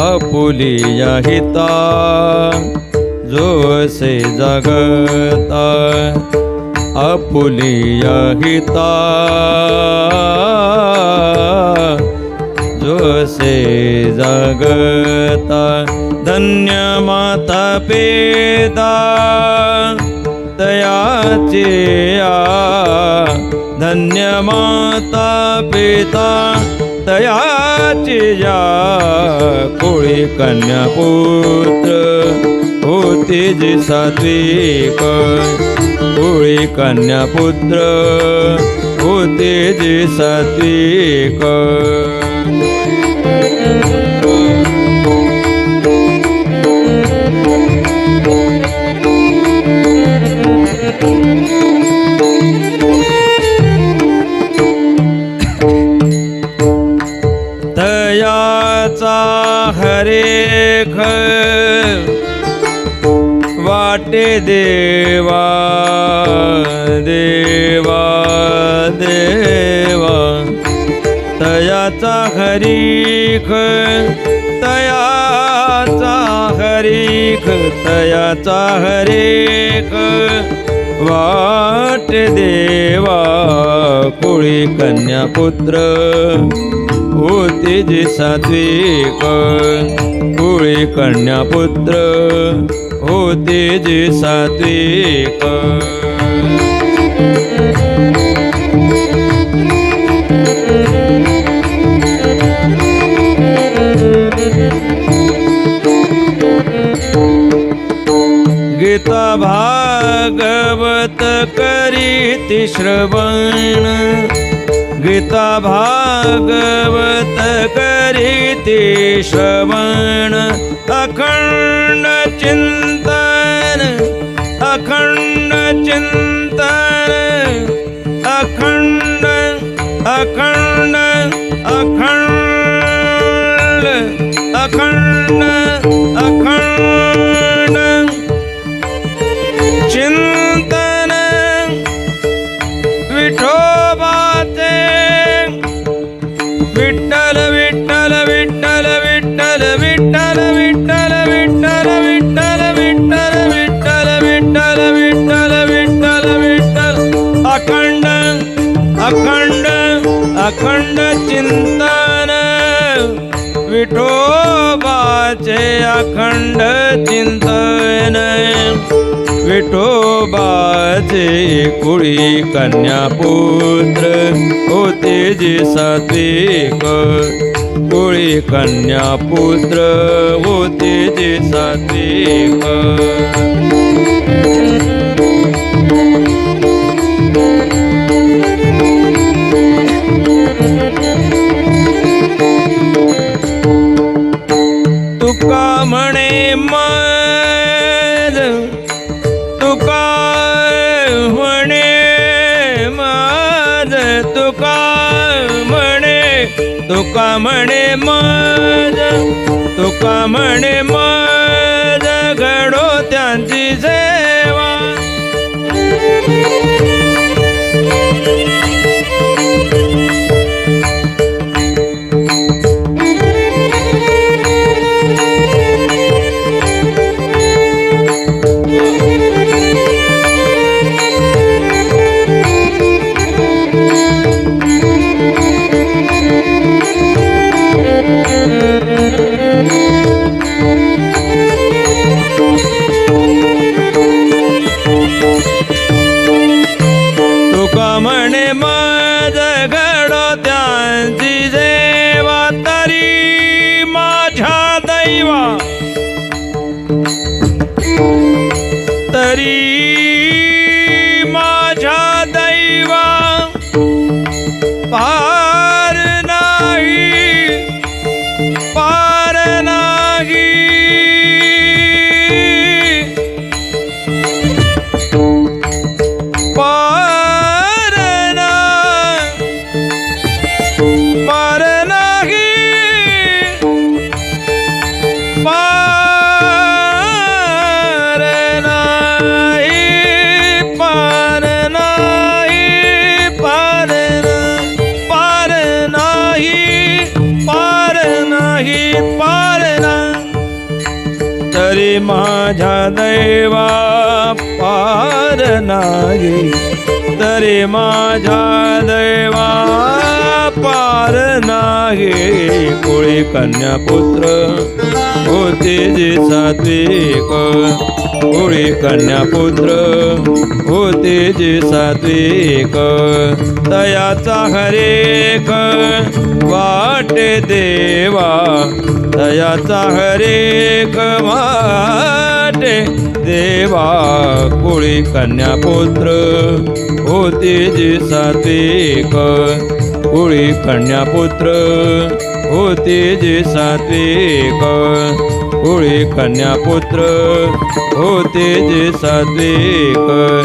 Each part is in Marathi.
आपुलिया हिता जोसे जगता आपुलिया हिता जोसे जगता धन्य माता पिता तयाची धन्य माता पिता तयाची कोळी कन्या पुत्र होती जी सात्विक कोळी कन्या पुत्र होती जी सात्विक तयाचा हरेख वाटे देवा देवा देवा तयाचा हरीख तयाचा हरीख तयाचा हरेख वाट देवा कोळी कन्या पुत्र होती जी सात्विक कोळी कन्या पुत्र होती जी सात्विक गीता भागवत करीति श्रवण गीता भागवत करीति श्रवण अखंड चिंतन अखंड चिंतन अखंड अखंड अखंड अखंड अखंड चिंतन विठोबाचे विठ्ठल विठ्ठल विठ्ठल विठ्ठल विठ्ठल विठ्ठल विठ्ठल विठ्ठल विठ्ठल विठ्ठल विठ्ठल विठ्ठल विठ्ठल विठ्ठल अखंड अखंड अखंड चिंतन विठोबाचे अखंड चिंतन विठोबाचे कोळी कन्या पुत्र होते जी सात्विक कोळी कन्या पुत्र होते जी सात्विक तुका म्हणे मज तुका म्हणे मज तुका म्हणे मज तुका म्हणे मज घडो त्यांची सेवा तुका म्हणे मज घडो त्यांची सेवा तरी माझ्या दैवा तरी माझ्या दैवा पार नाही पार नाही पार नाही पार नाही तरी माझ्या दैवा पार नाही, तरी माझ्या दैवा पार नाही. कोळी कन्या पुत्र होते जे सात्विक, कोळी कन्या पुत्र होते जे सात्विक. दयाचा हरेक वाटे देवा, दयाचा हरेक वाटे देवा. कोळी कन्या पुत्र होते जे सात्विक, कोळी कन्या पुत्र होते जे सात्विक, कोळी कन्या पुत्र होते जे सात्विक,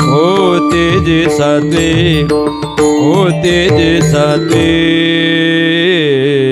होते जे सात्विक, होते जे सात्विक.